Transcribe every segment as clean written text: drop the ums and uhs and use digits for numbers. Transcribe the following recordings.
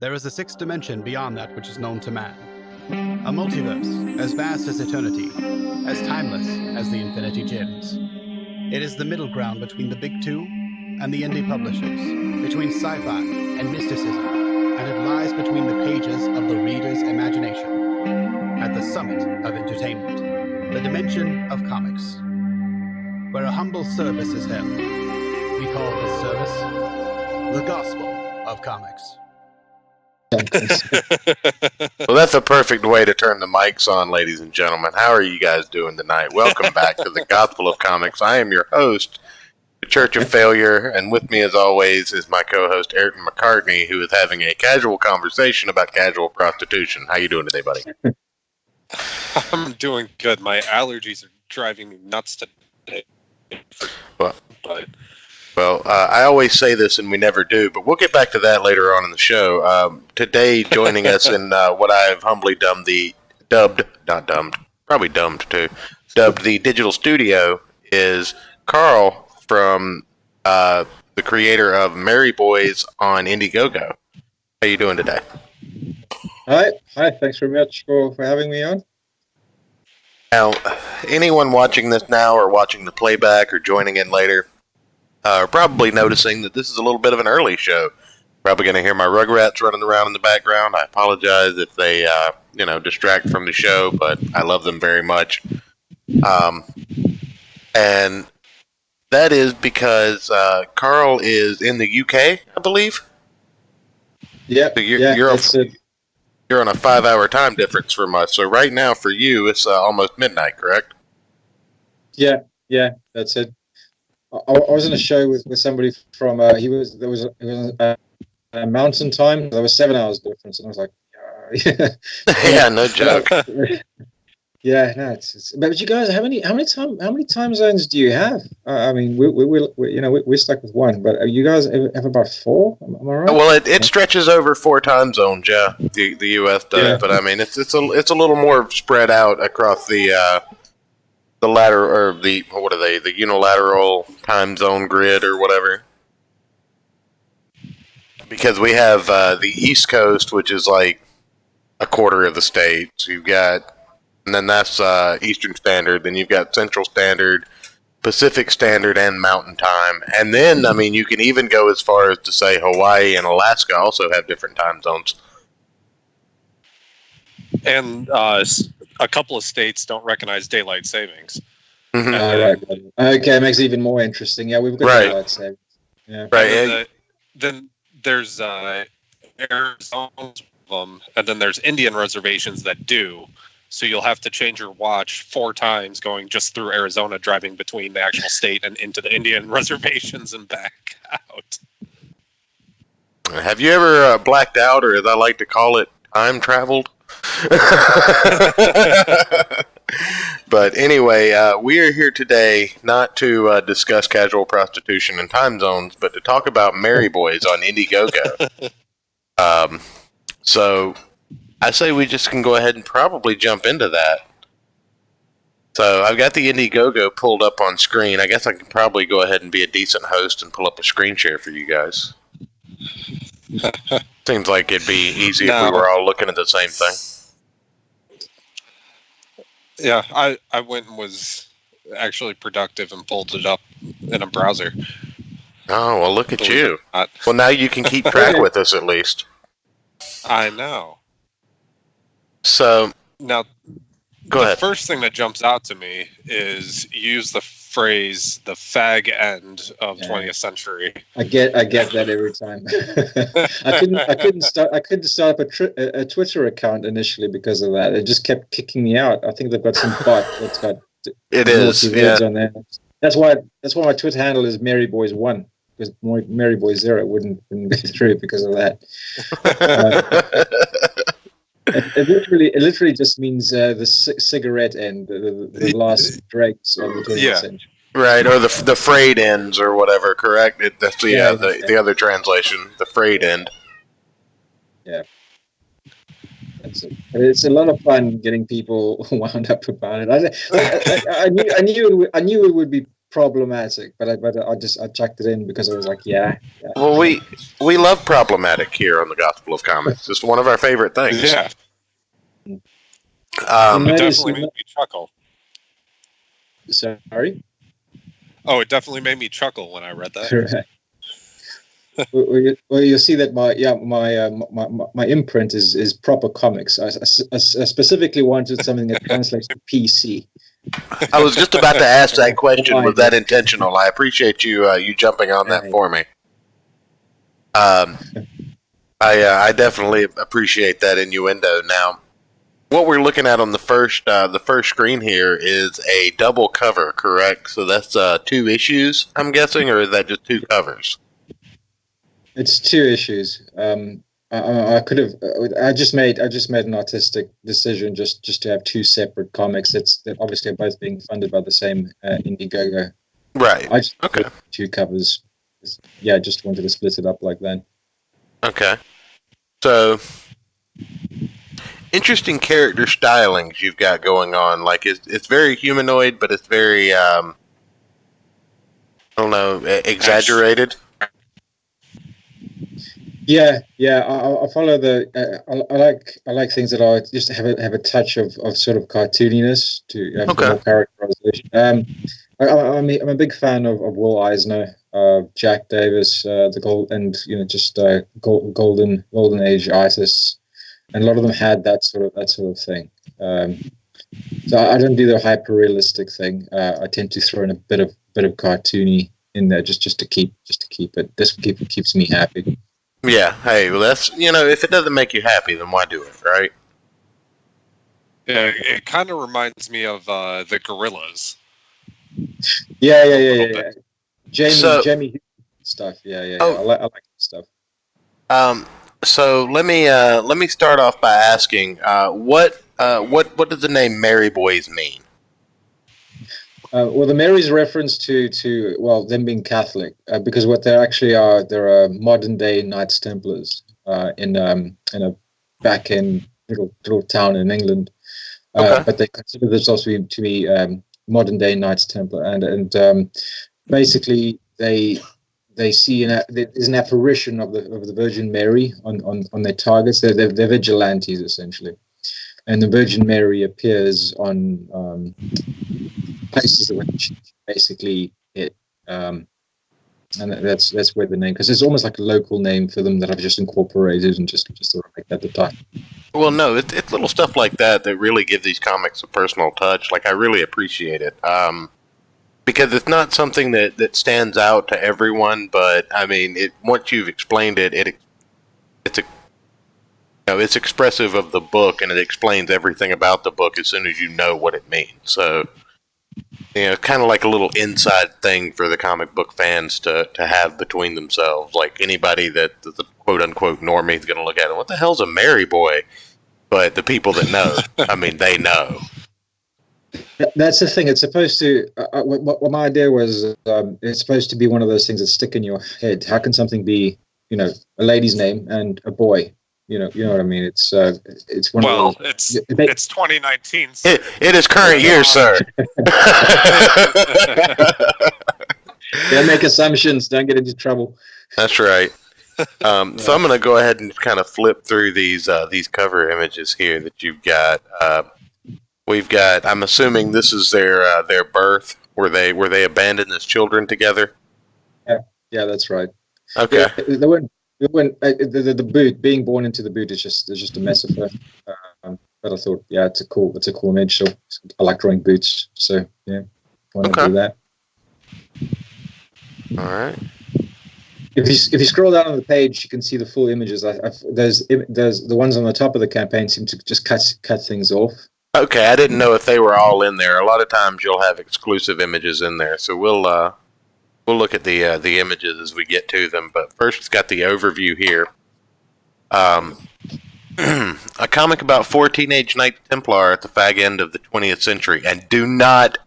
There is a sixth dimension beyond that which is known to man. A multiverse as vast as eternity, as timeless as the Infinity Gems. It is the middle ground between the big two and the indie publishers, between sci-fi and mysticism, and it lies between the pages of the reader's imagination. At the summit of entertainment, the dimension of comics, where a humble service is held. We call this service the Gospel of Comics. Well, that's a perfect way to turn the mics on, ladies and gentlemen. How are you guys doing tonight? Welcome back to the Gospel of Comics. I am your host, the Church of Failure, and with me, as always, is my co-host, Ayrton McCartney, who is having a casual conversation about casual prostitution. How you doing today, buddy? I'm doing good. My allergies are driving me nuts today. Well, I always say this and we never do, but we'll get back to that later on in the show. Today, joining us in what I've humbly dubbed the Digital Studio is Carl from the creator of Merry Boys on Indiegogo. How you doing today? Hi. Thanks very much for having me on. Now, anyone watching this now or watching the playback or joining in later are probably noticing that this is a little bit of an early show. Probably going to hear my Rugrats running around in the background. I apologize if they, distract from the show, but I love them very much. And that is because Carl is in the UK, I believe. Yeah, so you're on a 5-hour time difference from us. So right now for you, it's almost midnight, correct? Yeah, that's it. I was in a show with somebody from it was a mountain time. There was 7 hours difference, and I was like, yeah, no joke. Yeah, no, it's but you guys, how many time zones do you have? I mean, we're stuck with one, but you guys have about 4? Am I right? Well, it stretches over 4 time zones, yeah. The U.S. does, yeah. But I mean, it's a little more spread out across the unilateral time zone grid or whatever. Because we have the East Coast, which is like a quarter of the states. You've got, and then that's Eastern Standard. Then you've got Central Standard, Pacific Standard, and Mountain Time. And then, I mean, you can even go as far as to say Hawaii and Alaska also have different time zones. And a couple of states don't recognize daylight savings. Mm-hmm. Right. Okay, it makes it even more interesting. Yeah, we've got daylight savings. Yeah. Right. Then there's Arizona, and then there's Indian reservations that do. So you'll have to change your watch 4 times going just through Arizona, driving between the actual state and into the Indian reservations and back out. Have you ever blacked out, or as I like to call it, time traveled? But anyway, we are here today not to discuss casual prostitution and time zones, but to talk about Merry Boys on Indiegogo. So I say we just can go ahead and probably jump into that. So I've got the Indiegogo pulled up on screen. I guess I can probably go ahead and be a decent host and pull up a screen share for you guys. Seems like it'd be easy if we were all looking at the same thing. Yeah, I went and was actually productive and pulled it up in a browser. Oh, well, look at you. Well, now you can keep track with us at least. I know. So, now, go ahead. The first thing that jumps out to me is use the phrase "the fag end of 20th century." I get that every time. I couldn't start up a Twitter account initially because of that. It just kept kicking me out. I think they've got some bot that's got words on there. That's why my Twitter handle is Merry Boys 1, because Merry Boys 0 wouldn't go through because of that. It literally just means the cigarette end, the last dregs of the 20th century. Right, or the frayed ends or whatever, correct? That's the other translation, the frayed end. Yeah. It's a lot of fun getting people wound up about it. I knew it would be problematic, but I chucked it in because I was like, yeah. Well, we love problematic here on the Gospel of Comics. It's one of our favorite things. Yeah. You It notice- definitely made me chuckle. Sorry. Oh, it definitely made me chuckle when I read that. Correct. Well, you'll see that my imprint is proper comics. I specifically wanted something that translates to PC. I was just about to ask that question. Was that intentional? I appreciate you jumping on that for me. I definitely appreciate that innuendo. Now, what we're looking at on the first screen here is a double cover, correct? So that's 2 issues, I'm guessing, or is that just 2 covers? It's 2 issues. I could have. I just made an artistic decision just to have 2 separate comics. They're obviously both being funded by the same Indiegogo. Right. I just Okay. did 2 covers. Yeah, I just wanted to split it up like that. Okay. So, interesting character stylings you've got going on. Like it's very humanoid, but it's very I don't know, exaggerated. Yeah. I follow the. I like things that are just have a touch of sort of cartooniness to for more characterization. I'm a big fan of Will Eisner, Jack Davis, the gold, and golden age artists, and a lot of them had that sort of thing. So I don't do the hyper realistic thing. I tend to throw in a bit of cartoony in there just to keep it. This keeps me happy. Yeah. Hey, well, that's if it doesn't make you happy, then why do it, right? Yeah, it kind of reminds me of the Gorillas. Yeah. Jamie stuff. Yeah. Oh. I like that stuff. So let me start off by asking, what does the name Merry Boys mean? Well, the Mary's reference to them being Catholic, because what they actually are, they're modern day Knights Templars in a back end little town in England. But they consider themselves to be modern day Knights Templar, and basically they see there's an apparition of the Virgin Mary on their targets. They're vigilantes essentially, and the Virgin Mary appears on places that she basically hit, and that's where the name, because it's almost like a local name for them that I've just incorporated and just sort of like at the time. Well, no, it's little stuff like that really give these comics a personal touch. Like, I really appreciate it. Because it's not something that stands out to everyone, but I mean, once you've explained it, it's expressive of the book, and it explains everything about the book as soon as you know what it means. So, kind of like a little inside thing for the comic book fans to have between themselves. Like, anybody that the quote unquote normie is going to look at it, what the hell's a Merry Boy? But the people that know, I mean, they know. That's the thing. It's supposed to. What my idea was, it's supposed to be one of those things that stick in your head. How can something be, a lady's name and a boy? You know what I mean? It's one. Well, of those, it's 2019. So. It is current year, sir. Don't make assumptions. Don't get into trouble. That's right. So I'm going to go ahead and kind of flip through these cover images here that you've got. We've got. I'm assuming this is their birth. Were they abandoned as children together? Yeah, that's right. Okay. They weren't. The boot, being born into the boot is just a metaphor. But I thought, it's a cool image. So I like drawing boots. So yeah, want to do that. All right. If you scroll down on the page, you can see the full images. There's the ones on the top of the campaign seem to just cut things off. Okay, I didn't know if they were all in there. A lot of times you'll have exclusive images in there, so we'll look at the images as we get to them. But first, it's got the overview here. A comic about 4 teenage Knights Templar at the fag end of the 20th century. And do not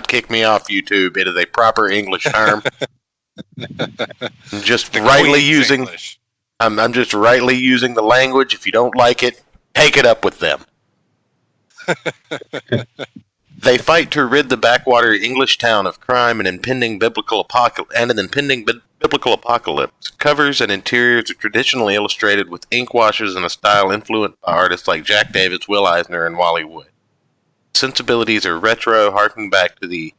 kick me off, YouTube. It is a proper English term. I'm just rightly using. I'm just rightly using the language. If you don't like it, take it up with them. They fight to rid the backwater English town of crime and impending biblical apocalypse. Covers and interiors are traditionally illustrated with ink washes in a style influenced by artists like Jack Davis, Will Eisner, and Wally Wood. Sensibilities are retro, harking back to the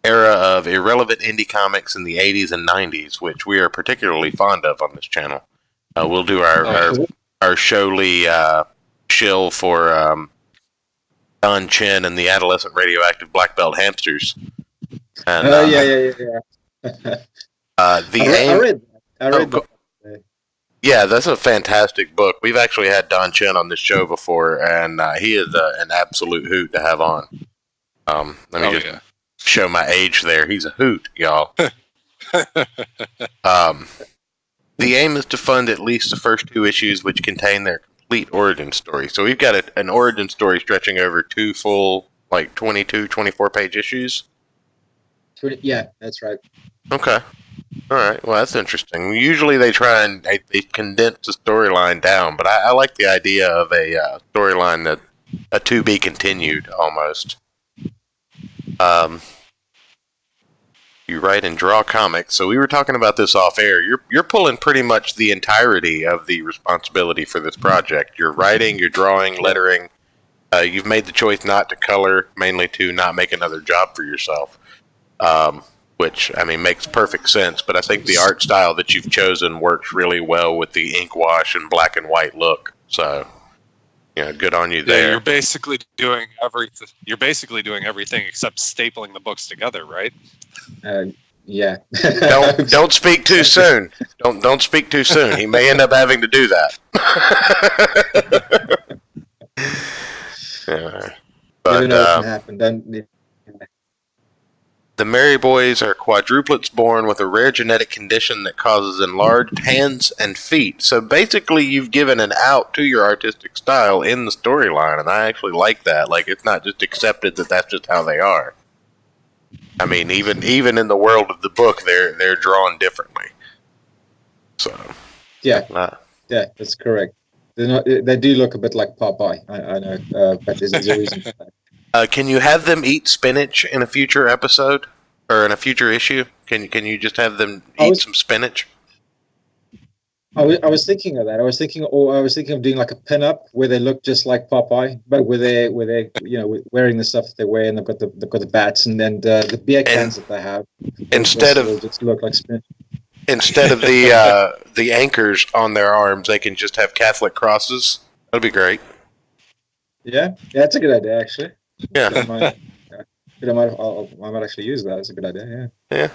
era of irrelevant indie comics in the 80s and 90s, which we are particularly fond of on this channel. We'll do our Showly shill for Don Chen and the adolescent radioactive black belt hamsters. And, yeah. I read that. Yeah, that's a fantastic book. We've actually had Don Chen on this show before, and he is an absolute hoot to have on. Let me show my age there. He's a hoot, y'all. The aim is to fund at least the first 2 issues, which contain their complete origin story. So we've got an origin story stretching over 2 full, 22, 24-page issues. Yeah, that's right. Okay. All right. Well, that's interesting. Usually they try and they condense the storyline down, but I like the idea of a storyline that a to be continued almost. You write and draw comics, so we were talking about this off air. You're pulling pretty much the entirety of the responsibility for this project. You're writing, you're drawing, lettering. You've made the choice not to color, mainly to not make another job for yourself. Which, I mean, makes perfect sense, but I think the art style that you've chosen works really well with the ink wash and black and white look. So, good on you there. Yeah, you're basically doing everything. You're basically doing everything except stapling the books together, right? Yeah. Don't speak too soon. Don't speak too soon. He may end up having to do that. But you know what can happen. The Merry Boys are quadruplets born with a rare genetic condition that causes enlarged hands and feet. So basically, you've given an out to your artistic style in the storyline, and I actually like that. It's not just accepted that that's just how they are. I mean, even in the world of the book, they're drawn differently. So yeah, that's correct. They do look a bit like Popeye. I know, but there's a reason for that. Can you have them eat spinach in a future episode or in a future issue? Can you just have them eat some spinach? I was thinking of that. I was thinking of doing like a pin-up where they look just like Popeye, but where they wearing the stuff that they wear, and they've got the bats, and then the beer cans that they have. Instead of just look like spinach. Instead of the anchors on their arms, they can just have Catholic crosses. That'd be great. Yeah, that's a good idea, actually. Yeah. I might actually use that. It's a good idea. Yeah.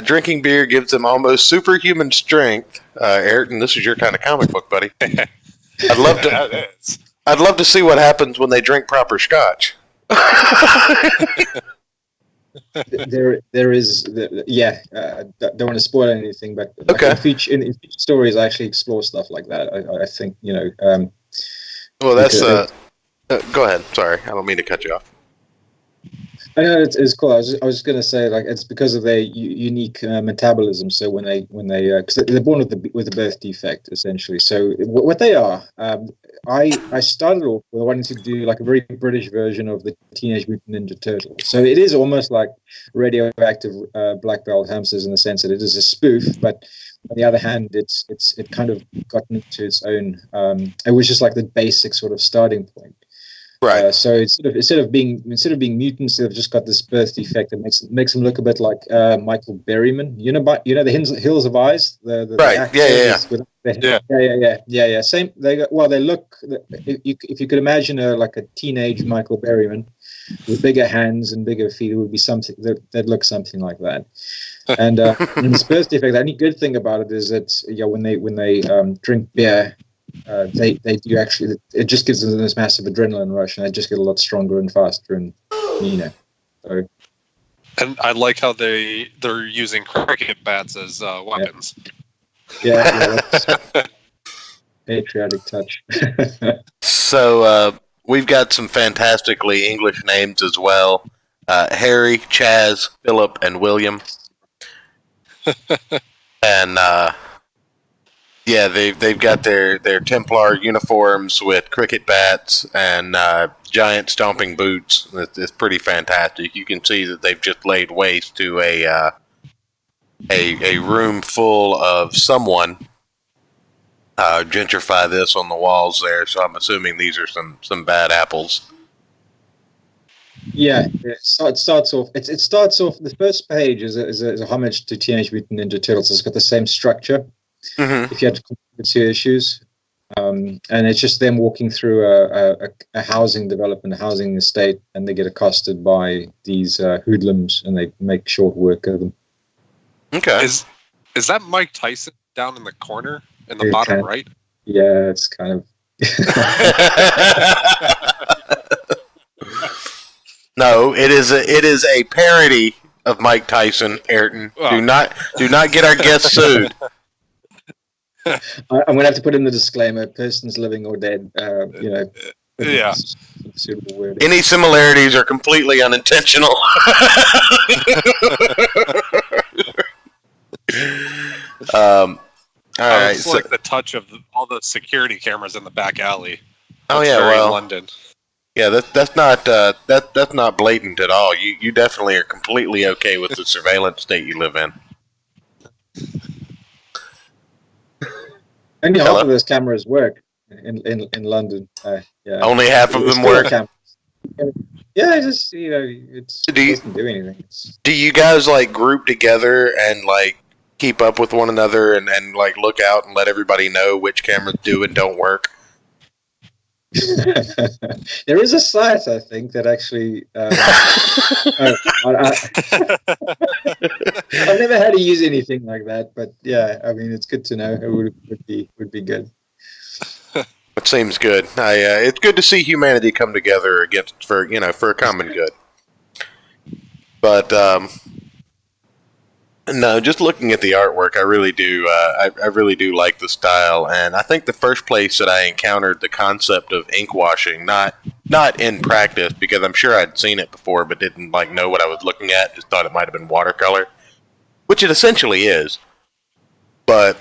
Drinking beer gives them almost superhuman strength. Ayrton, this is your kind of comic book, buddy. I'd love to see what happens when they drink proper scotch. There is, don't want to spoil anything, but okay. In future stories, I actually explore stuff like that. I think well, that's go ahead. Sorry, I don't mean to cut you off. I know it's cool. I was just going to say, it's because of their unique metabolism. So when they because they're born with a birth defect, essentially. So what they are, I started off with wanting to do a very British version of the Teenage Mutant Ninja Turtles. So it is almost like radioactive black belt hamsters in the sense that it is a spoof, but on the other hand, it kind of gotten into its own. It was just the basic sort of starting point. Right. So instead of being mutants, they've just got this birth defect that makes them look a bit like Michael Berryman. You know the Hills of Eyes. The right. Yeah. Same. They look. If you could imagine a teenage Michael Berryman with bigger hands and bigger feet, it would be something that look something like that. And in this birth defect, the only good thing about it is that when they drink beer. They do actually. It just gives them this massive adrenaline rush, and they just get a lot stronger and faster, and So. And I like how they're using cricket bats as weapons. Yeah, patriotic touch. So we've got some fantastically English names as well: Harry, Chaz, Philip, and William. And Yeah, they've got their Templar uniforms with cricket bats and giant stomping boots. It's pretty fantastic. You can see that they've just laid waste to a room full of someone. Gentrify this on the walls there, so I'm assuming these are some bad apples. Yeah, it starts off. It starts off. The first page is a homage to Teenage Mutant Ninja Turtles. It's got the same structure. Mm-hmm. If you had to compare the two issues, and it's just them walking through a housing development, a housing estate, and they get accosted by these hoodlums, and they make short work of them. Okay. Is that Mike Tyson down in the corner in the bottom right? Yeah, it's kind of. No, it is a parody of Mike Tyson. Ayrton, do not get our guests sued. I'm going to have to put in the disclaimer: persons living or dead. Yeah. Suitable word. Any similarities are completely unintentional. All right. It's like the touch of all the security cameras in the back alley. That's very London. Yeah, that's not blatant at all. You definitely are completely okay with the surveillance state you live in. Only half of those cameras work in London. Yeah. Only half of them work. Yeah, just it doesn't do anything. Do you guys like group together and like keep up with one another and like look out and let everybody know which cameras do and don't work? There is a site, I think, that actually. I've never had to use anything like that, but yeah, I mean, it's good to know. It would be good. It seems good. It's good to see humanity come together for a common good. But no, just looking at the artwork, I really do. I really do like the style, and I think the first place that I encountered the concept of ink washing, not in practice, because I'm sure I'd seen it before, but didn't like know what I was looking at. Just thought it might have been watercolor, which it essentially is. But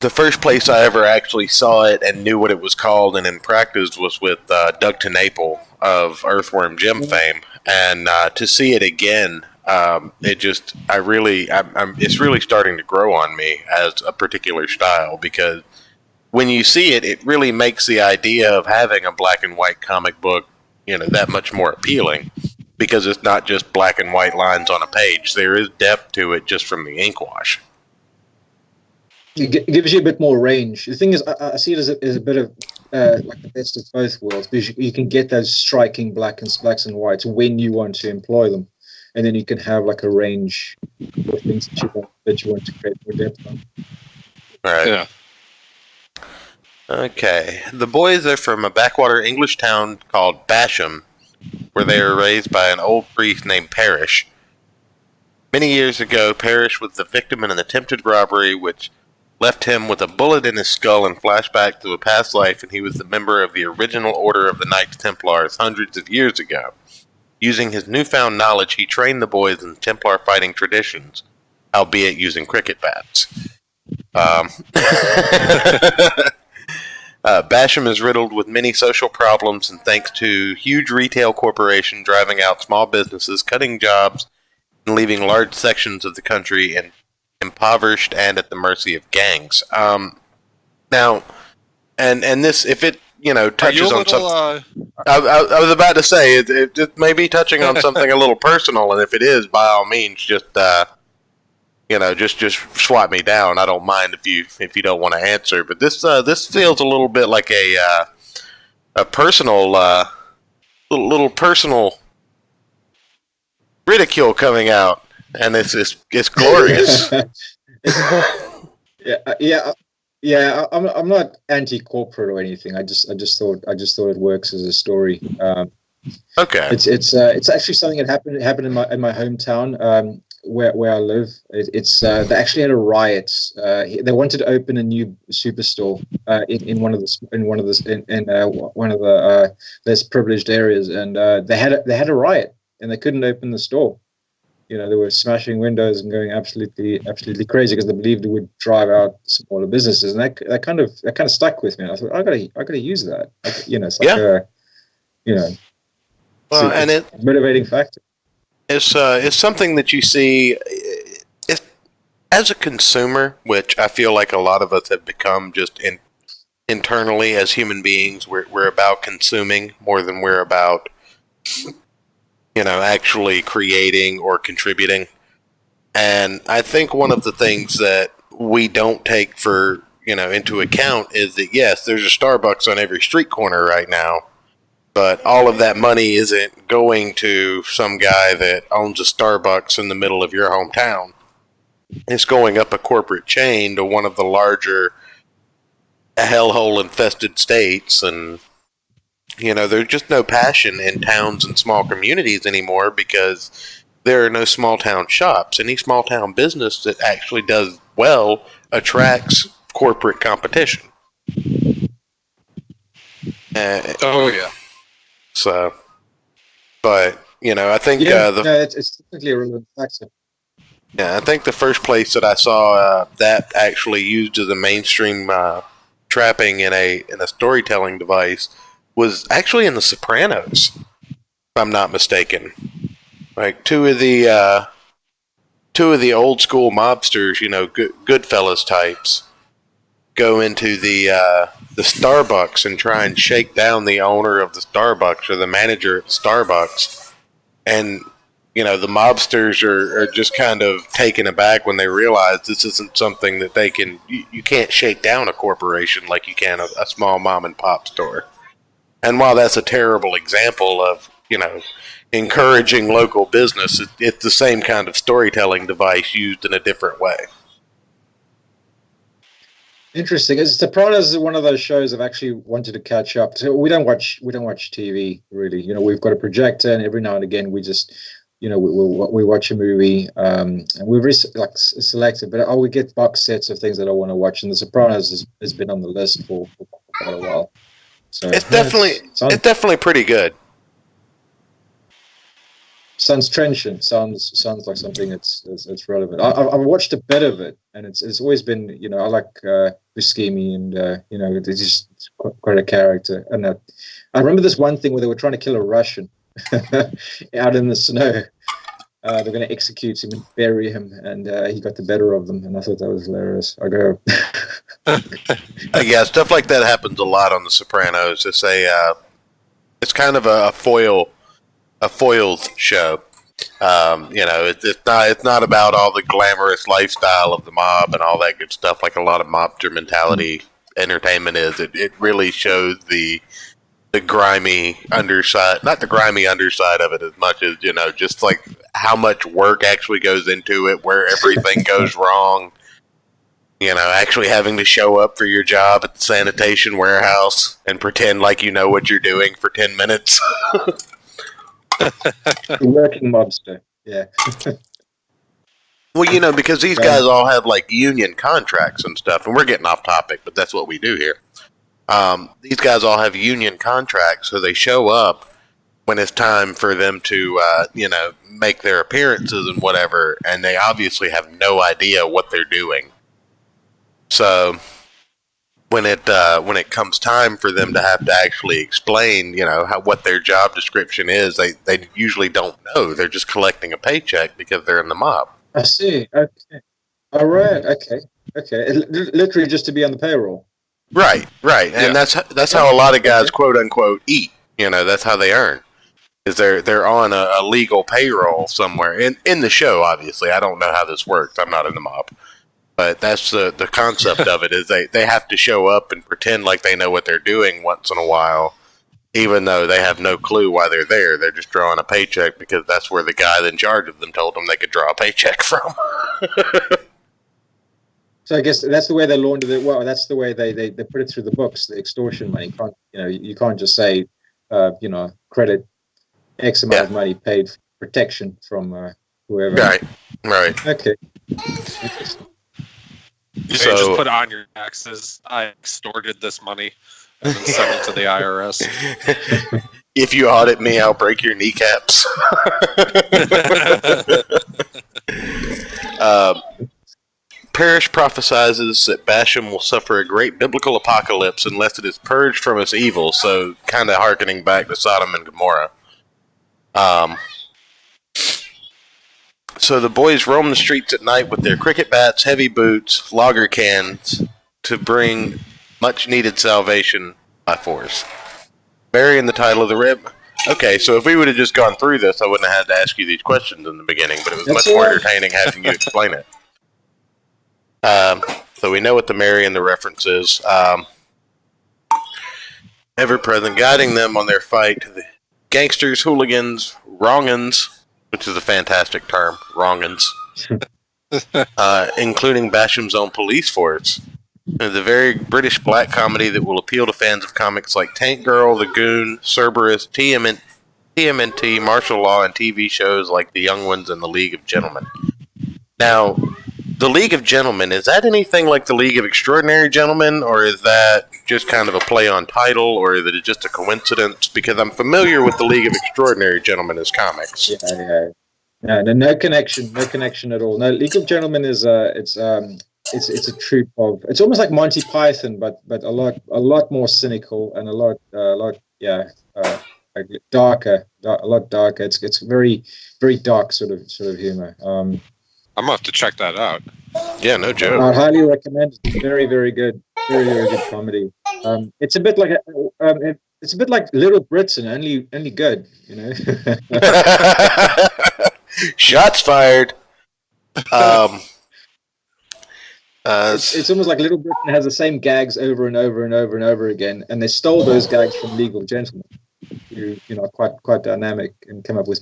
the first place I ever actually saw it and knew what it was called, and in practice, was with Doug TenNapel of Earthworm Jim fame, and to see it again. It's really starting to grow on me as a particular style, because when you see it, it really makes the idea of having a black and white comic book, that much more appealing, because it's not just black and white lines on a page. There is depth to it just from the ink wash. It gives you a bit more range. The thing is, I see it as a bit of like the best of both worlds, because you can get those striking blacks and whites when you want to employ them. And then you can have like a range of things that you want to create more depth on. Right. Yeah. Okay. The boys are from a backwater English town called Basham, where they were raised by an old priest named Parrish. Many years ago, Parrish was the victim in an attempted robbery which left him with a bullet in his skull and flashback to a past life, and he was the member of the original Order of the Knights Templars hundreds of years ago. Using his newfound knowledge, he trained the boys in Templar fighting traditions, albeit using cricket bats. Basham is riddled with many social problems, and thanks to huge retail corporation driving out small businesses, cutting jobs, and leaving large sections of the country impoverished and at the mercy of gangs. Now, and this, if it touches on something. I was about to say it may be touching on something a little personal, and if it is, by all means, just swat me down. I don't mind if you don't want to answer. But this feels a little bit like a personal little personal ridicule coming out, and it's glorious. Yeah, I'm not anti-corporate or anything. I just thought it works as a story. Okay. It's actually something that happened in my hometown where I live. They actually had a riot. They wanted to open a new superstore in one of the less privileged areas, and they had a riot and they couldn't open the store. they were smashing windows and going absolutely crazy because they believed it would drive out smaller businesses, and that kind of stuck with me. And I thought, I gotta use that. It's like well, and it's a motivating factor. It's something that you see as a consumer, which I feel like a lot of us have become just internally as human beings. We're about consuming more than we're about actually creating or contributing. And I think one of the things that we don't take into account is that, yes, there's a Starbucks on every street corner right now, but all of that money isn't going to some guy that owns a Starbucks in the middle of your hometown. It's going up a corporate chain to one of the larger hellhole infested states, and there's just no passion in towns and small communities anymore because there are no small town shops. Any small town business that actually does well attracts corporate competition. Oh yeah. So, but I think it's definitely a relevant factor. Yeah, I think the first place that I saw that actually used as a mainstream trapping in a storytelling device was actually in The Sopranos, if I'm not mistaken. Like two of the old school mobsters, Goodfellas types, go into the Starbucks and try and shake down the owner of the Starbucks or the manager at Starbucks, and the mobsters are just kind of taken aback when they realize this isn't something that they can. You can't shake down a corporation like you can a small mom and pop store. And while that's a terrible example of encouraging local business, it's the same kind of storytelling device used in a different way. Interesting. Sopranos is one of those shows I've actually wanted to catch up. So we don't watch TV really. We've got a projector, and every now and again we just we watch a movie, and we're very selective. But I would get box sets of things that I want to watch, and The Sopranos has been on the list for quite a while. So it's definitely pretty good. Sounds trenchant. Sounds like something that's relevant. I've watched a bit of it, and it's always been I like Buscemi, and he's just quite a character. And I remember this one thing where they were trying to kill a Russian out in the snow. They're going to execute him and bury him, and he got the better of them, and I thought that was hilarious. I go, yeah, stuff like that happens a lot on The Sopranos. It's kind of a foils show. It's not about all the glamorous lifestyle of the mob and all that good stuff like a lot of mobster mentality entertainment is. It really shows the grimy underside, not the grimy underside of it as much as, just like how much work actually goes into it, where everything goes wrong. Actually having to show up for your job at the sanitation warehouse and pretend like you know what you're doing for 10 minutes. Working mobster, yeah. Well, because these guys all have like union contracts and stuff, and we're getting off topic, but that's what we do here. These guys all have union contracts, so they show up when it's time for them to, make their appearances and whatever, and they obviously have no idea what they're doing. So when it comes time for them to have to actually explain, what their job description is, they usually don't know. They're just collecting a paycheck because they're in the mob. I see. Okay. All right. Okay. Literally just to be on the payroll. Right. And that's how a lot of guys, quote unquote, eat. That's how they earn. Is they're on a legal payroll somewhere in the show. Obviously, I don't know how this works. I'm not in the mob. But that's the concept of it, is they have to show up and pretend like they know what they're doing once in a while, even though they have no clue why they're there. They're just drawing a paycheck because that's where the guy in charge of them told them they could draw a paycheck from. So I guess that's the way they launder it. Well, that's the way they put it through the books, the extortion money. You can't just say, credit X amount of money paid for protection from whoever. Right. Okay. So just put on your taxes, I extorted this money and then send it to the IRS. If you audit me, I'll break your kneecaps. Parrish prophesizes that Basham will suffer a great biblical apocalypse unless it is purged from its evil, so kind of hearkening back to Sodom and Gomorrah. So the boys roam the streets at night with their cricket bats, heavy boots, lager cans to bring much-needed salvation by force. Burying the title of the rib. Okay, so if we would have just gone through this, I wouldn't have had to ask you these questions in the beginning, but it was much more entertaining having you explain it. So we know what the Mary and the reference is. Ever-present, guiding them on their fight to the gangsters, hooligans, wrong'uns, which is a fantastic term, wrong'uns, including Basham's own police force. The very British black comedy that will appeal to fans of comics like Tank Girl, The Goon, Cerberus, TMNT, Martial Law, and TV shows like The Young Ones and The League of Gentlemen. Now, The League of Gentlemen, is that anything like The League of Extraordinary Gentlemen, or is that just kind of a play on title, or is it just a coincidence? Because I'm familiar with The League of Extraordinary Gentlemen as comics. Yeah. No connection at all. No, League of Gentlemen is it's a troupe of. It's almost like Monty Python, but a lot more cynical and a lot darker, a lot darker. It's very dark sort of humor. I'm gonna have to check that out. Yeah, no joke. I highly recommend it. It's very good, very good comedy. It's a bit like it's a bit like Little Britain, only good, you know. Shots fired. It's almost like Little Britain has the same gags over and over and over and over again, and they stole those gags from League of Gentlemen, who quite dynamic and come up with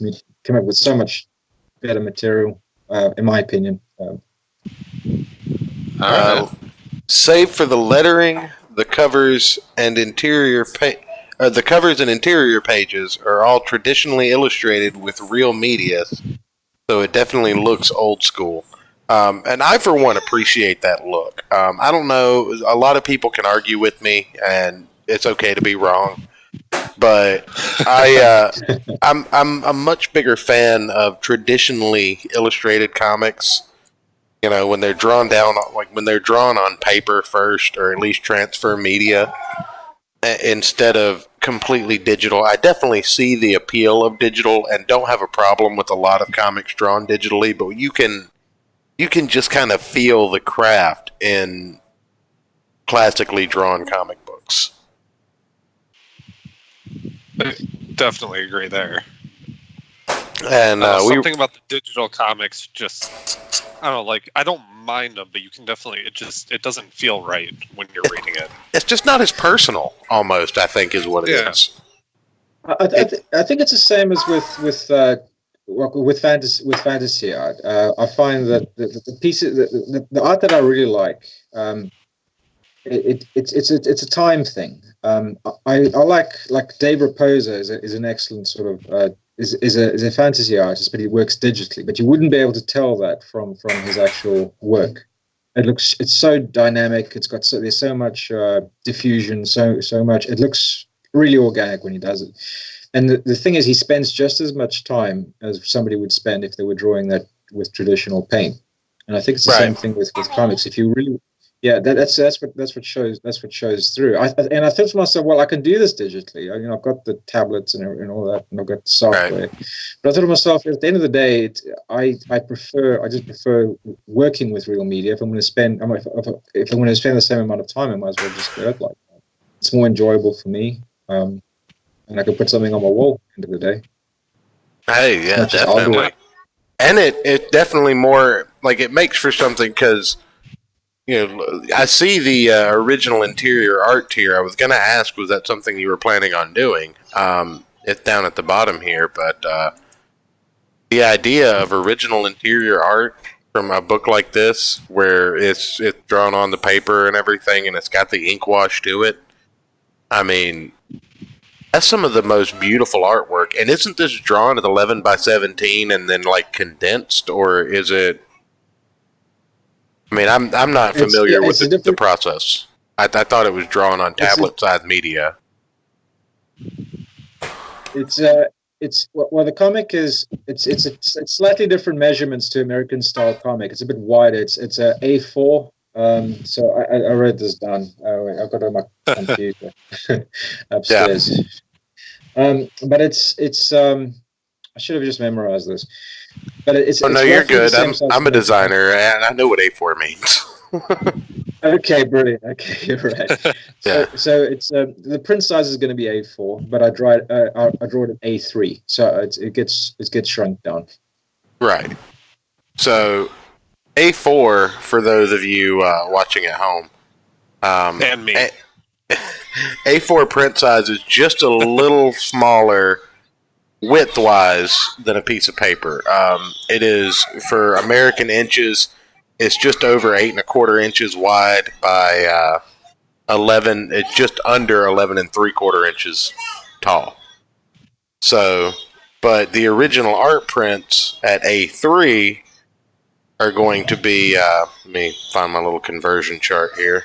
so much better material, in my opinion. Save for the lettering, the covers and interior pages are all traditionally illustrated with real media, so it definitely looks old school. And I, for one, appreciate that look. I don't know, a lot of people can argue with me, and it's okay to be wrong. But I'm a much bigger fan of traditionally illustrated comics. You know, when they're drawn on paper first, or at least transfer media, instead of completely digital. I definitely see the appeal of digital, and don't have a problem with a lot of comics drawn digitally. But you can just kind of feel the craft in classically drawn comic books. I definitely agree there. And something about the digital comics, just I don't know, like I don't mind them, but you can definitely it doesn't feel right when you're reading it. It's just not as personal, almost. I think is what it is. I think it's the same as with fantasy art. I find that the pieces, the art that I really like, it's a time thing. I like Dave Raposa is an excellent sort of is a fantasy artist, but he works digitally. But you wouldn't be able to tell that from his actual work. It's so dynamic. There's so much diffusion, so much. It looks really organic when he does it. And the thing is, he spends just as much time as somebody would spend if they were drawing that with traditional paint. And I think it's the same thing with comics. If you really, that's what shows through. I thought to myself, well, I can do this digitally. I've got the tablets and all that, and I've got the software. Right. But I thought to myself, at the end of the day, I just prefer working with real media. If I'm going to spend the same amount of time, I might as well just do it like that. It's more enjoyable for me. And I can put something on my wall at the end of the day. Hey, yeah, definitely. And it definitely more, like, it makes for something, because, I see the original interior art here. I was going to ask, was that something you were planning on doing? It's down at the bottom here, but the idea of original interior art from a book like this, where it's drawn on the paper and everything, and it's got the ink wash to it, I mean, that's some of the most beautiful artwork. And isn't this drawn at 11 by 17 and then like condensed, or is it? I mean, I'm not familiar with the process. I thought it was drawn on tablet-sized media. Well, the comic is it's slightly different measurements to American style comic. It's a bit wider. It's a A4. So I wrote this down. I've got it on my computer upstairs. But it's I should have just memorized this. But it's. Oh no, it's you're good. I'm a as designer, and I know what A4 means. Okay, brilliant. Okay, you're right. Yeah. So it's the print size is going to be A4, but I draw it at A3, so it gets shrunk down. Right. So A4 for those of you watching at home, And me. A4 print size is just a little smaller width-wise than a piece of paper. It is for American inches. It's just over 8.25 inches wide by 11. It's just under 11 3/4 inches tall. So, but the original art prints at A3 are going to be. Let me find my little conversion chart here.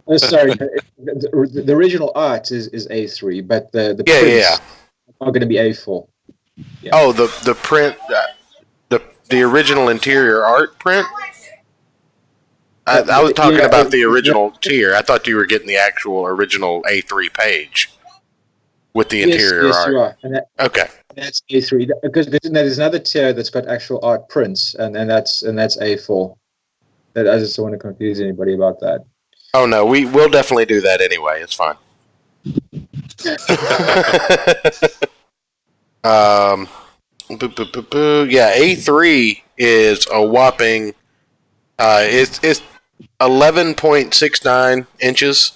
Oh, sorry, the original art is A3, but the Yeah. prints are going to be A4. Yeah. Oh, the print, the original interior art print. I was talking about the original tier. I thought you were getting the actual original A3 page with the interior yes, art. you are. And Okay. that's A3 because there's another tier that's got actual art prints, and that's A4. I just don't want to confuse anybody about that. Oh no, we'll definitely do that anyway. It's fine. Yeah, A3 is a whopping. It's 11.69 inches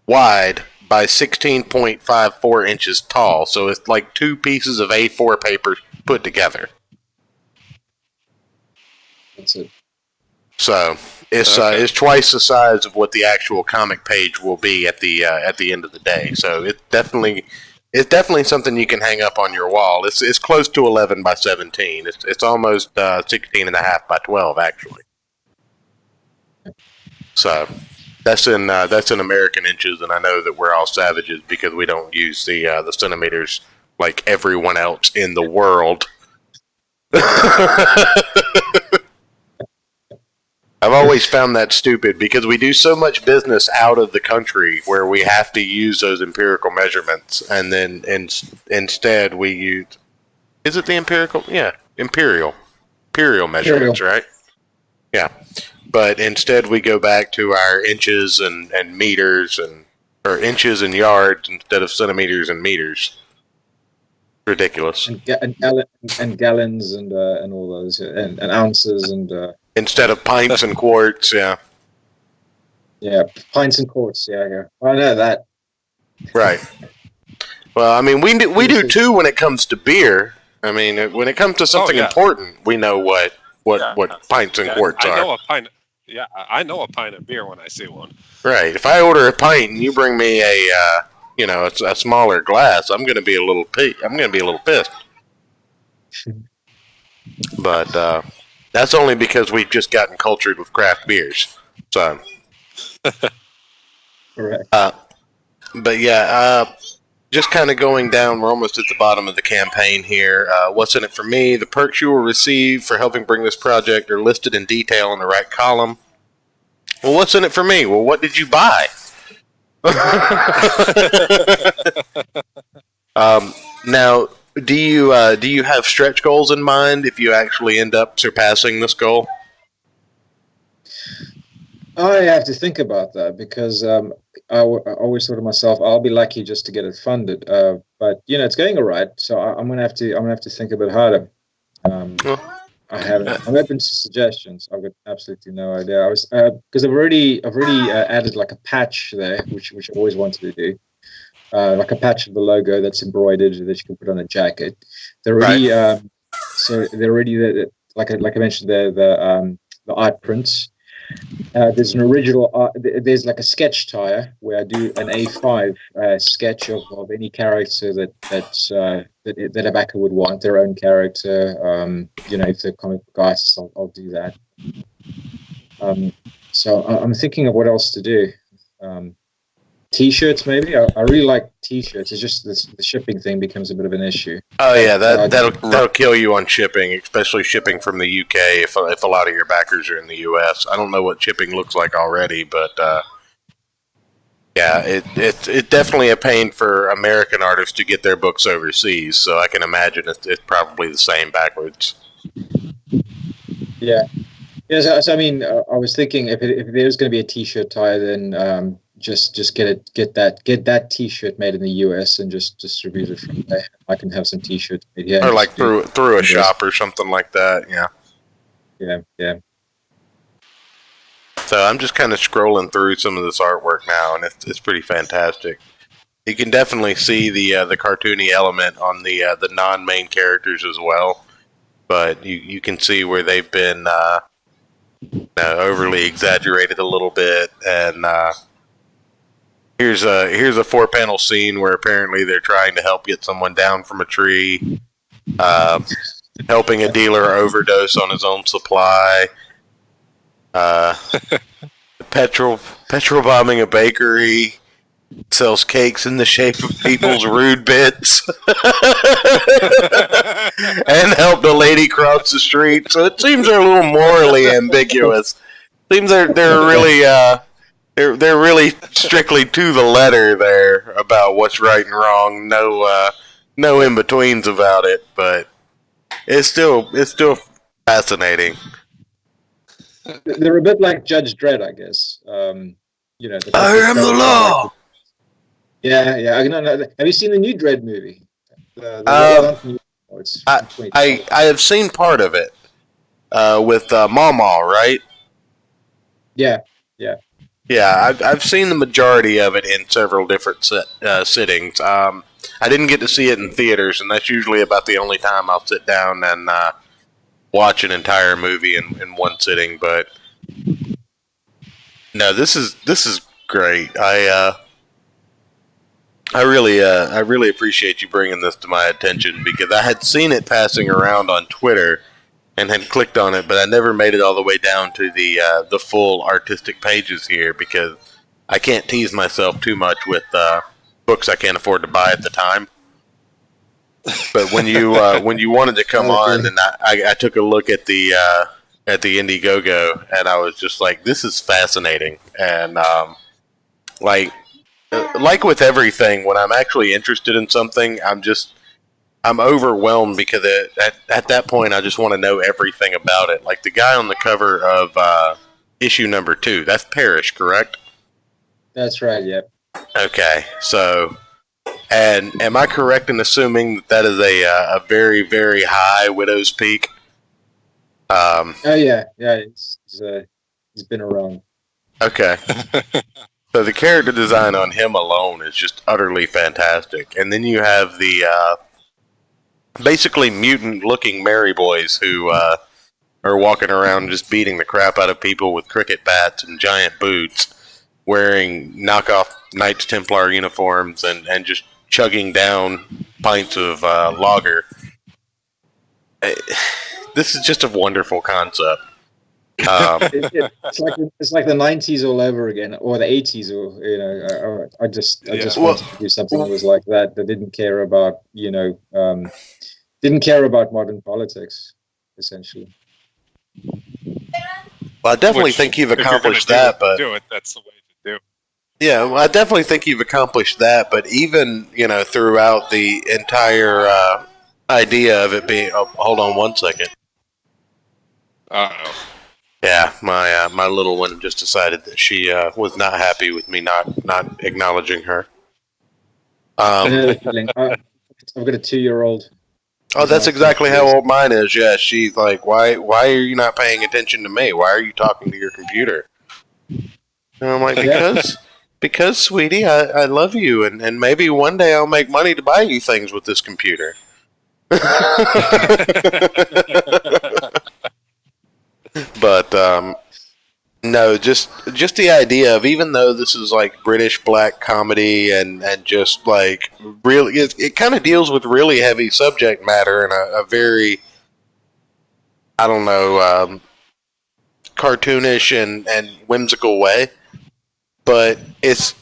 wide by 16.54 inches tall. So it's like two pieces of A4 paper put together. That's it. So it's twice the size of what the actual comic page will be at the end of the day. So it's definitely something you can hang up on your wall. It's close to 11 by 17. It's almost 16.5 by 12 actually. So that's in American inches, and I know that we're all savages because we don't use the centimeters like everyone else in the world. I've always found that stupid because we do so much business out of the country where we have to use those empirical measurements, and then instead we use. Is it the empirical? Yeah, imperial measurements, right? Yeah, but instead we go back to our inches and meters or inches and yards instead of centimeters and meters. Ridiculous. And gallons and all those and ounces and. Instead of pints and quarts, yeah. Yeah, pints and quarts, yeah. I know that. Right. Well, I mean, we do too when it comes to beer. I mean, when it comes to something important, we know what pints and quarts are. I know a pint. Yeah, I know a pint of beer when I see one. Right. If I order a pint and you bring me a smaller glass, I'm going to be a little pissed. But that's only because we've just gotten cultured with craft beers. So. Correct. But yeah, just kind of going down. We're almost at the bottom of the campaign here. What's in it for me? The perks you will receive for helping bring this project are listed in detail in the right column. Well, what's in it for me? Well, what did you buy? Now, do you have stretch goals in mind if you actually end up surpassing this goal? I have to think about that because I always thought to myself, I'll be lucky just to get it funded. But it's going all right, so I'm gonna have to think a bit harder. I'm open to suggestions. I've got absolutely no idea. I was because I've already added like a patch there, which I always wanted to do. Like a patch of the logo that's embroidered that you can put on a jacket. They're already like I mentioned the art prints. There's an original art, there's like a sketch tire where I do an A5 sketch of any character that a backer would want, their own character. If they're comic book artists, I'll do that. So I'm thinking of what else to do. T-shirts, maybe. I really like T-shirts. It's just the shipping thing becomes a bit of an issue. Oh yeah, that'll kill you on shipping, especially shipping from the UK. If a lot of your backers are in the US, I don't know what shipping looks like already, but yeah, it's definitely a pain for American artists to get their books overseas. So I can imagine it's probably the same backwards. Yeah. Yeah. So I mean, I was thinking if there's going to be a T-shirt tie, then just get that T-shirt made in the US and just distribute it from there. I can have some T-shirts made here. Or like through a shop or something like that. Yeah. Yeah. So I'm just kind of scrolling through some of this artwork now, and it's pretty fantastic. You can definitely see the cartoony element on the non-main characters as well, but you can see where they've been overly exaggerated a little bit. And here's a 4-panel scene where apparently they're trying to help get someone down from a tree, helping a dealer overdose on his own supply. Petrol bombing a bakery, sells cakes in the shape of people's rude bits, and helped a lady cross the street. So it seems they're a little morally ambiguous. Seems they're really they're really strictly to the letter there about what's right and wrong. No in betweens about it, but it's still fascinating. They're a bit like Judge Dredd, I guess. I am the law. Yeah. Have you seen the new Dredd movie? I have seen part of it with Mama, right? Yeah. Yeah, I've seen the majority of it in several different sittings. I didn't get to see it in theaters, and that's usually about the only time I'll sit down and watch an entire movie in one sitting. But no, this is great. I really appreciate you bringing this to my attention, because I had seen it passing around on Twitter and had clicked on it, but I never made it all the way down to the full artistic pages here, because I can't tease myself too much with books I can't afford to buy at the time. But when you wanted to come on, and I took a look at the Indiegogo, and I was just like, this is fascinating. And like with everything, when I'm actually interested in something, I'm overwhelmed, because at that point I just want to know everything about it. Like the guy on the cover of issue number 2, that's Parrish, correct? That's right. Yep. Okay, so. And am I correct in assuming that is a very, very high Widow's Peak? Oh yeah. He's been around. Okay. So the character design on him alone is just utterly fantastic. And then you have the basically mutant-looking Mary Boys who are walking around just beating the crap out of people with cricket bats and giant boots, wearing knockoff Knights Templar uniforms and just chugging down pints of lager. This is just a wonderful concept. It's like the 90s all over again, or the 80s, or I just wanted to do something that was like that didn't care about modern politics, essentially. Well, I definitely think you've accomplished that, but that's the way to do. Yeah, well, I definitely think you've accomplished that, but even, throughout the entire idea of it being... Oh, hold on one second. Uh-oh. Yeah, my little one just decided that she was not happy with me not acknowledging her. I've got a 2-year-old. Oh, that's exactly how old mine is. Yeah, she's like, why are you not paying attention to me? Why are you talking to your computer? And I'm like, because, sweetie, I love you, and maybe one day I'll make money to buy you things with this computer. But no, just the idea of, even though this is like British black comedy and just like really, it kind of deals with really heavy subject matter in a very, I don't know, cartoonish and whimsical way, but it's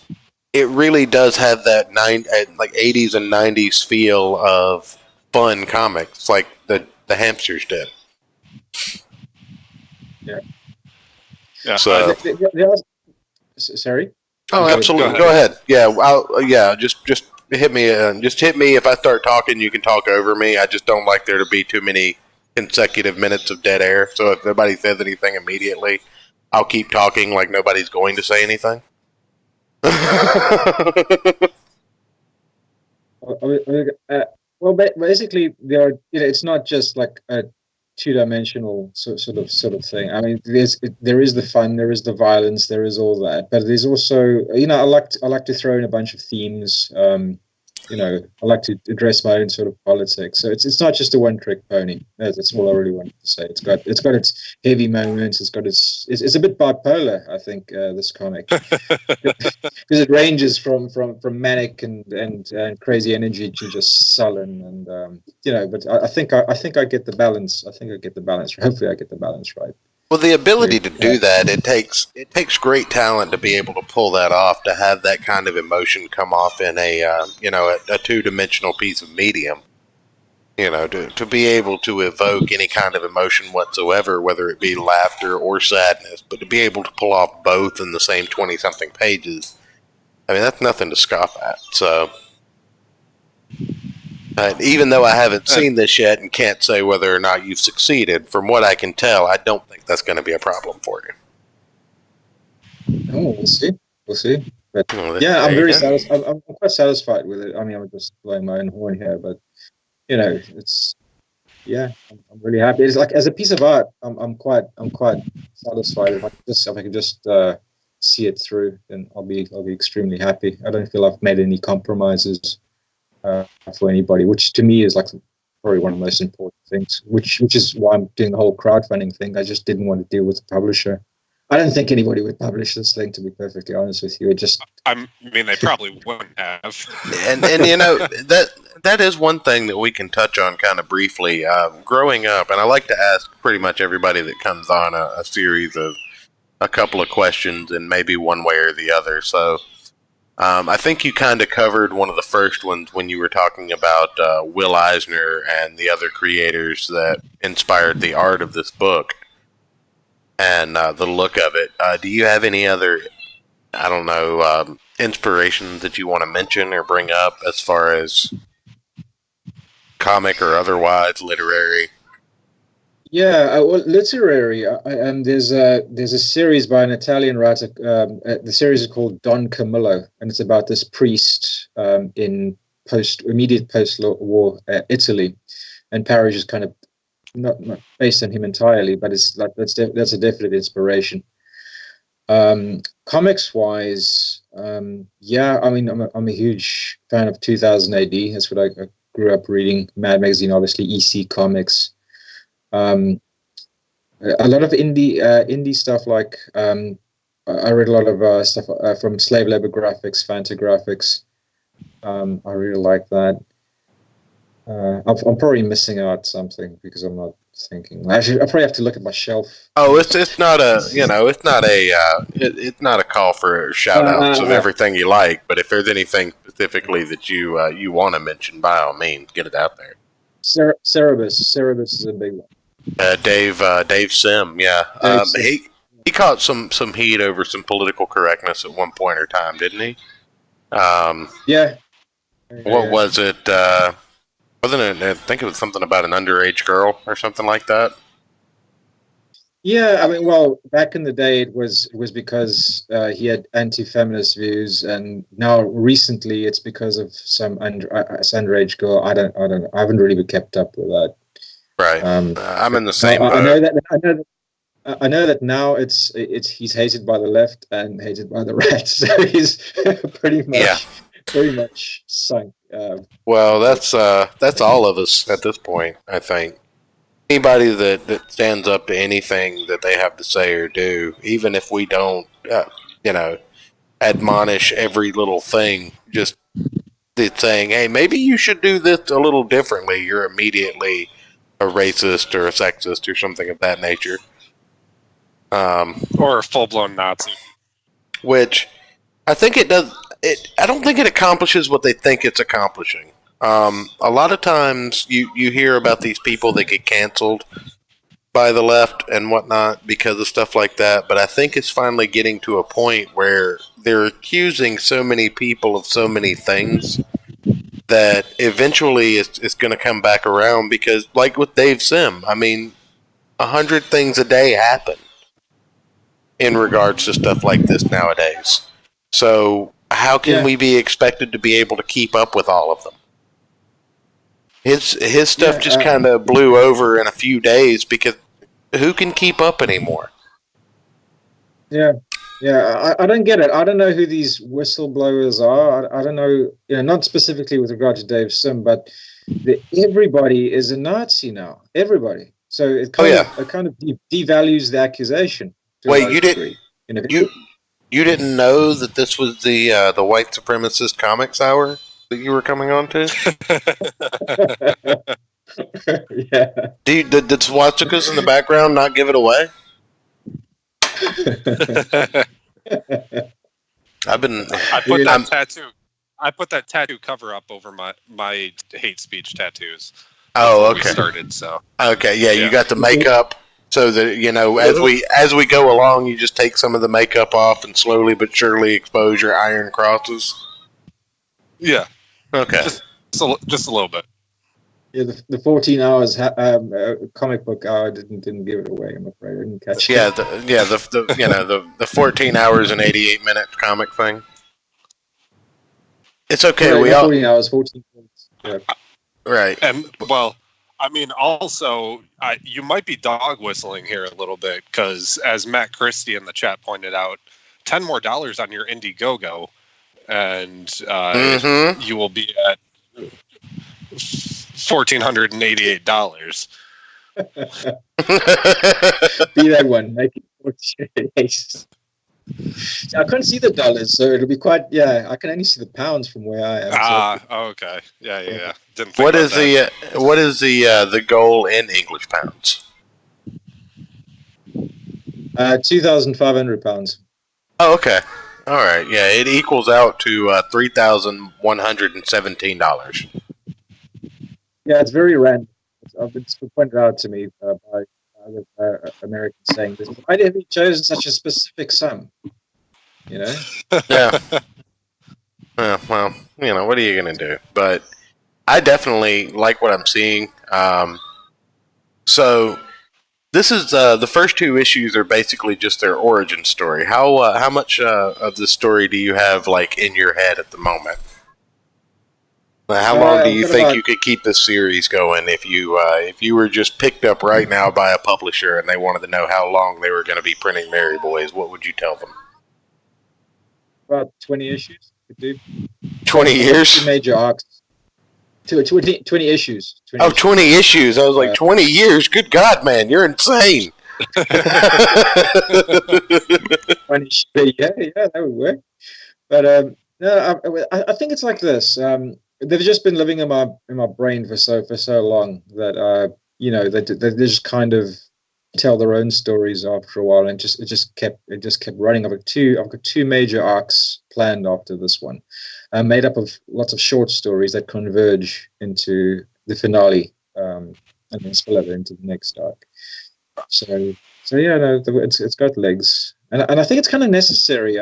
it really does have that like 80s and 90s feel of fun comics, like the hamsters did. Yeah. Yeah. So, sorry. oh, absolutely. Go ahead. Yeah, just hit me. Just hit me if I start talking. You can talk over me. I just don't like there to be too many consecutive minutes of dead air. So if nobody says anything immediately, I'll keep talking like nobody's going to say anything. Well, basically, it's not just like a two-dimensional sort of thing. I mean, there is the fun, there is the violence, there is all that, but there's also, I like to throw in a bunch of themes. I like to address my own sort of politics. So it's not just a one-trick pony. That's all I really wanted to say. It's got its heavy moments. It's a bit bipolar, I think, this comic, because it ranges from manic and crazy energy to just sullen and But I think I get the balance. I think I get the balance. Hopefully, I get the balance right. Well, the ability to do that, it takes great talent to be able to pull that off, to have that kind of emotion come off in a two-dimensional piece of medium. To be able to evoke any kind of emotion whatsoever, whether it be laughter or sadness, but to be able to pull off both in the same 20-something pages, I mean, that's nothing to scoff at. So, even though I haven't seen this yet and can't say whether or not you've succeeded, from what I can tell, I don't think that's going to be a problem for you. Oh, we'll see. But yeah, I'm very satisfied. I'm quite satisfied with it. I mean, I'm just blowing my own horn here, but I'm really happy. It's like, as a piece of art, I'm quite satisfied. If I can just see it through, then I'll be extremely happy. I don't feel I've made any compromises for anybody, which to me is like probably one of the most important things, which is why I'm doing the whole crowdfunding thing. I just didn't want to deal with the publisher. I don't think anybody would publish this thing, to be perfectly honest with you. They probably wouldn't have. and that is one thing that we can touch on kind of briefly. Growing up, and I like to ask pretty much everybody that comes on a series of a couple of questions, and maybe one way or the other. So I think you kind of covered one of the first ones when you were talking about Will Eisner and the other creators that inspired the art of this book and the look of it. Do you have any other, inspirations that you want to mention or bring up as far as comic or otherwise literary? Yeah, well, literary. There's a series by an Italian writer. The series is called Don Camillo, and it's about this priest in immediate post-war Italy, and Parrish is kind of not based on him entirely, but it's like that's a definite inspiration. Comics wise, I'm a huge fan of 2000 AD. That's what I grew up reading. Mad Magazine, obviously, EC Comics. A lot of indie stuff, like I read a lot of stuff from Slave Labor Graphics, Fantagraphics. I really like that. I'm probably missing out something because I'm not thinking. Actually, I probably have to look at my shelf. Oh, it's not a it's not a call for shout outs of everything you like, but if there's anything specifically that you want to mention, by all means, get it out there. Cerebus is a big one. Dave Sim, yeah. He caught some heat over some political correctness at one point or time, didn't he? Yeah. What was it? Wasn't it? I think it was something about an underage girl or something like that. Yeah, I mean, well, back in the day, it was because he had anti-feminist views, and now recently it's because of some underage girl. I haven't really kept up with that. Right. I'm in the same. I know that now it's he's hated by the left and hated by the right, so he's pretty much sunk. Well, that's all of us at this point, I think. Anybody that stands up to anything that they have to say or do, even if we don't, admonish every little thing, just saying, hey, maybe you should do this a little differently, you're immediately a racist or a sexist or something of that nature. Or a full-blown Nazi. Which I think it does. I don't think it accomplishes what they think it's accomplishing. A lot of times you hear about these people that get canceled by the left and whatnot because of stuff like that, but I think it's finally getting to a point where they're accusing so many people of so many things that eventually it's going to come back around because, like with Dave Sim, I mean, 100 things a day happen in regards to stuff like this nowadays. So how can we be expected to be able to keep up with all of them? His stuff just kind of blew over in a few days because who can keep up anymore? Yeah, I don't get it. I don't know who these whistleblowers are. I don't know, not specifically with regard to Dave Sim, but everybody is a Nazi now. Everybody. So it kind of devalues the accusation. Wait, you didn't know that this was the white supremacist comics hour that you were coming on to? Yeah. Did swastikas in the background not give it away? I put that tattoo cover up over my hate speech tattoos. Oh, okay. We started, so. Okay, yeah, you got the makeup so that as we go along, you just take some of the makeup off and slowly but surely expose your iron crosses. Yeah. Okay. Just a little bit. Yeah, the 14 hours comic book hour didn't give it away. I'm afraid I didn't catch it. The 14 hours and 88 minute comic thing. It's okay. Yeah, 14 hours, 14 minutes. Yeah. Right. And well, I mean, also you might be dog whistling here a little bit because, as Matt Christie in the chat pointed out, $10 more on your Indiegogo, and you will be at $1,488. Be that one. Make it I couldn't see the dollars, so it'll be quite. Yeah, I can only see the pounds from where I am. Okay. Yeah. Didn't think what is the goal in English pounds? £2,500. Oh, okay. All right. Yeah, it equals out to $3,117. Yeah, it's very random. It's been pointed out to me by Americans saying this. Why have you chosen such a specific sum? Yeah. Well, what are you going to do? But I definitely like what I'm seeing. So this is the first two issues are basically just their origin story. How much of the story do you have in your head at the moment? How long do you think you could keep this series going if you were just picked up right now by a publisher and they wanted to know how long they were going to be printing Merry Boys? What would you tell them? About 20 issues. 20 years? Two major arcs. 20 issues. 20 issues. I was like, 20 years? Good God, man, you're insane. Yeah, that would work. But no, I think it's like this. They've just been living in my brain for so long that they just kind of tell their own stories after a while, and it just kept running. I've got two major arcs planned after this one, made up of lots of short stories that converge into the finale, and then spill over into the next arc. So yeah, no, it's got legs, and I think it's kind of necessary.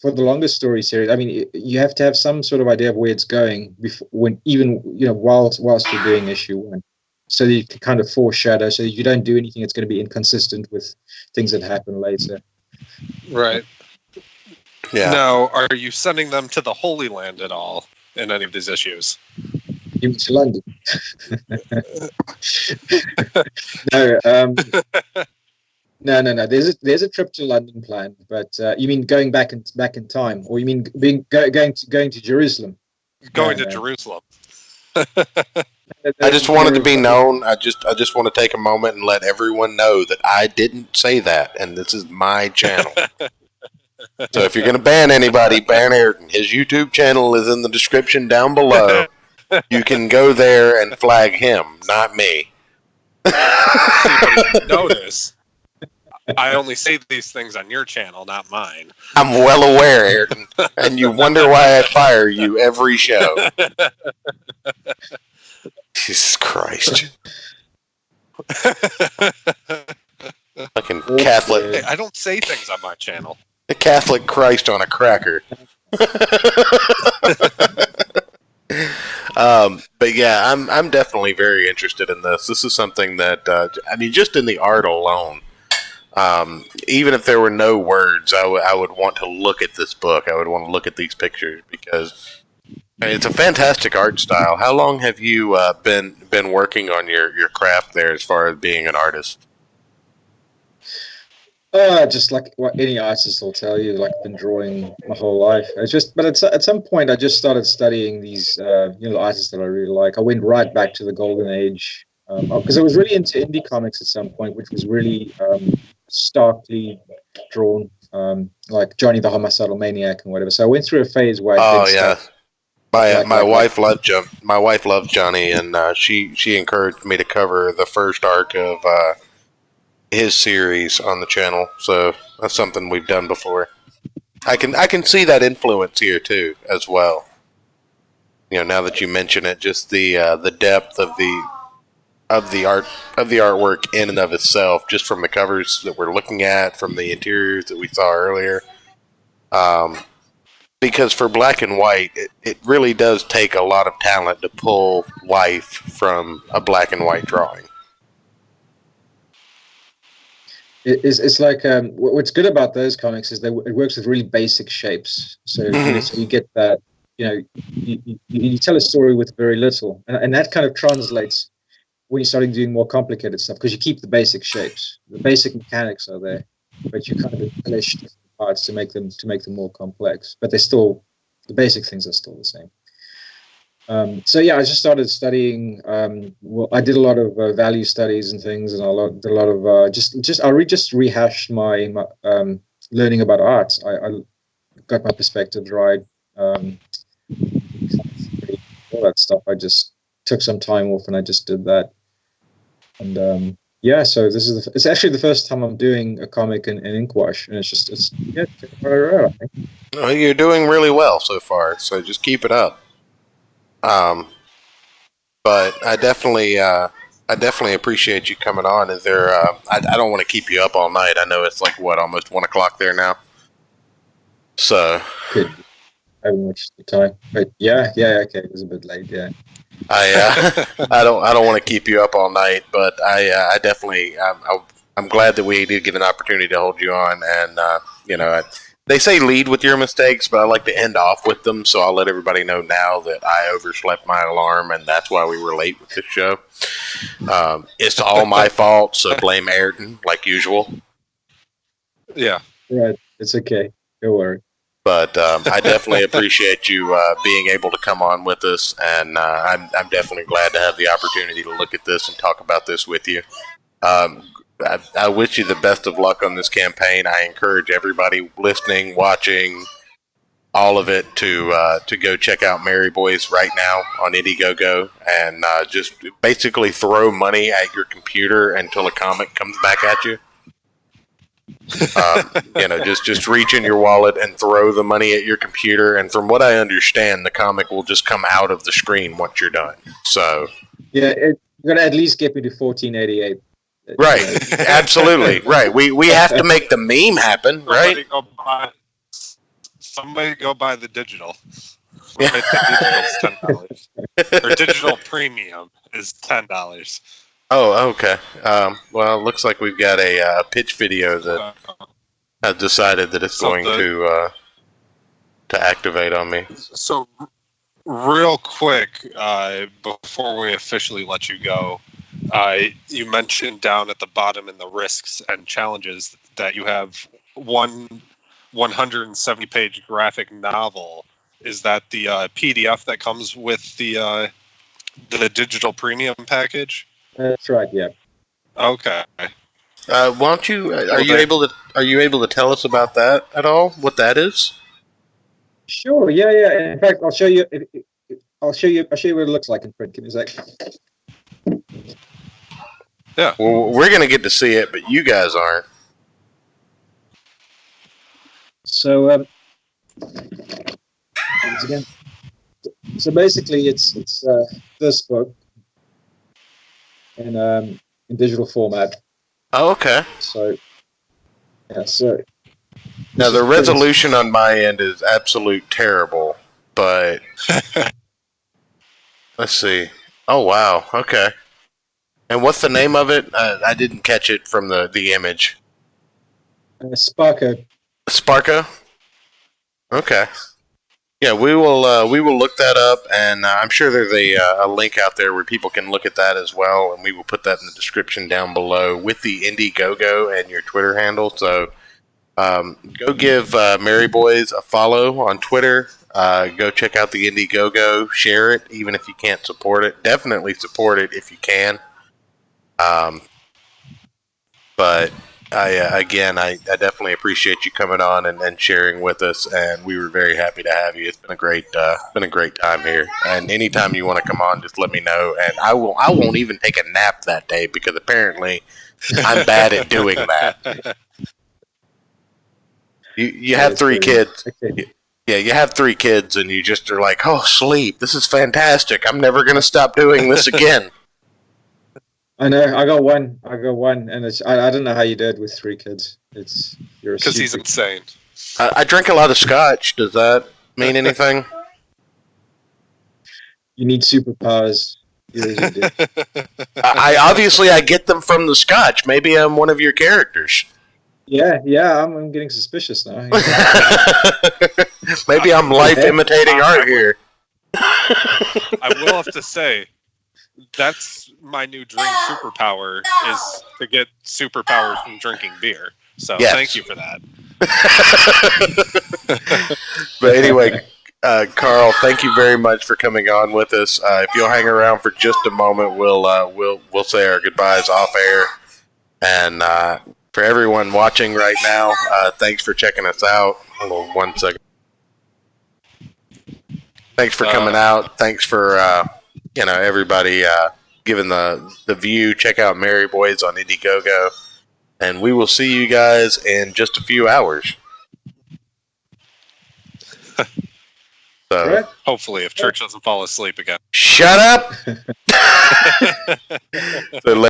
For the longer story series, I mean, you have to have some sort of idea of where it's going before, whilst you're doing issue one, so that you can kind of foreshadow, so that you don't do anything that's going to be inconsistent with things that happen later. Right. Yeah. Now, are you sending them to the Holy Land at all in any of these issues? You mean to London? No. No. There's a trip to London planned, but you mean going back in time, or you mean going to Jerusalem? Going to Jerusalem. I just wanted to be known. I just want to take a moment and let everyone know that I didn't say that, and this is my channel. So if you're going to ban anybody, ban Ayrton. His YouTube channel is in the description down below. You can go there and flag him, not me. Notice. I only say these things on your channel, not mine. I'm well aware, Ayrton, and you wonder why I fire you every show. Jesus Christ. Fucking Catholic. Hey, I don't say things on my channel. The Catholic Christ on a cracker. But yeah, I'm definitely very interested in this. This is something that I mean, just in the art alone, even if there were no words, I would want to look at this book. I would want to look at these pictures because it's a fantastic art style. How long have you been working on your craft there, as far as being an artist? Just like what any artist will tell you, like been drawing my whole life. It's just, but at some point, I just started studying these, artists that I really like. I went right back to the golden age because I was really into indie comics at some point, which was really starkly drawn, like Johnny the Homicidal Maniac and whatever. So I went through a phase where I did stuff. My wife loved Johnny, and she encouraged me to cover the first arc of his series on the channel, so that's something we've done before. I can see that influence here too, as well. You know, now that you mention it, just the depth of the artwork in and of itself, just from the covers that we're looking at, from the interiors that we saw earlier. Because for black and white, it really does take a lot of talent to pull life from a black and white drawing. It's like what's good about those comics is it works with really basic shapes. So, so you get that, you tell a story with very little, and that kind of translates when you're starting doing more complicated stuff, because you keep the basic shapes, the basic mechanics are there, but you kind of embellish different parts to make them more complex. But the basic things are still the same. So yeah, I just started studying. I did a lot of value studies and things, and did a lot of I just rehashed my learning about art. I got my perspectives right. All that stuff. I just took some time off and I just did that. And so it's actually the first time I'm doing a comic in ink wash, and it's I think. Well, you're doing really well so far, so just keep it up. But I definitely appreciate you coming on. Is there? I don't want to keep you up all night. I know it's like almost 1 o'clock there now. So I haven't watched the time, but yeah, okay, it was a bit late. Yeah, I don't want to keep you up all night, but I definitely I'm glad that we did get an opportunity to hold you on, and they say lead with your mistakes, but I like to end off with them, so I'll let everybody know now that I overslept my alarm, and that's why we were late with this show. It's all my fault, so blame Ayrton, like usual. Yeah. Right. It's okay. Don't worry. But I definitely appreciate you being able to come on with us, and I'm definitely glad to have the opportunity to look at this and talk about this with you. I wish you the best of luck on this campaign. I encourage everybody listening, watching, all of it to go check out Merry Boys right now on Indiegogo, and just basically throw money at your computer until a comic comes back at you. Just reach in your wallet and throw the money at your computer, and from what I understand, the comic will just come out of the screen once you're done. So yeah, you're gonna at least get me to 1488. Right, absolutely right. We have to make the meme happen, right? Somebody go buy the digital. The digital is $10. Or digital premium is $10. Oh, okay. Well, it looks like we've got a pitch video that has decided that it's going to activate on me. So, real quick, before we officially let you go, you mentioned down at the bottom in the risks and challenges that you have one 170-page graphic novel. Is that the PDF that comes with the digital premium package? That's right. Yeah. Okay. Why don't you? Are you able to tell us about that at all? What that is? Sure. Yeah. In fact, I'll show you. I'll show you what it looks like in print. Give me a second. Yeah. Well, we're gonna get to see it, but you guys aren't. So once again, so basically, it's this book in digital format. Oh, okay. So yeah, so Now the resolution on my end is absolute terrible, but let's see. Oh wow, okay. And what's the name of it? I didn't catch it from the image. Sparko. Sparko. Okay. Yeah, we will look that up, and I'm sure there's a link out there where people can look at that as well, and we will put that in the description down below with the Indiegogo and your Twitter handle. So go give Mary Boys a follow on Twitter. Go check out the Indiegogo. Share it, even if you can't support it. Definitely support it if you can. But I definitely appreciate you coming on and sharing with us, and we were very happy to have you. It's been a great time here. And anytime you want to come on, just let me know, and I won't even take a nap that day because apparently I'm bad at doing that. You have 3 kids. Okay. Yeah, you have 3 kids, and you just are like, oh, sleep. This is fantastic. I'm never going to stop doing this again. I know. I got one, and I don't know how you did with 3 kids. You're because he's insane. I drink a lot of scotch. Does that mean anything? You need superpowers. You really do. I obviously get them from the scotch. Maybe I'm one of your characters. Yeah. I'm getting suspicious now. Maybe I'm life imitating art here. I will have to say, that's my new drink superpower, is to get superpowers from drinking beer. So yes. Thank you for that. But anyway, Carl, thank you very much for coming on with us. If you'll hang around for just a moment, we'll say our goodbyes off air. And for everyone watching right now, thanks for checking us out. Hold on 1 second. Thanks for coming out. Thanks for everybody giving the view. Check out Mary Boys on Indiegogo, and we will see you guys in just a few hours. So hopefully, if Church doesn't fall asleep again. Shut up. So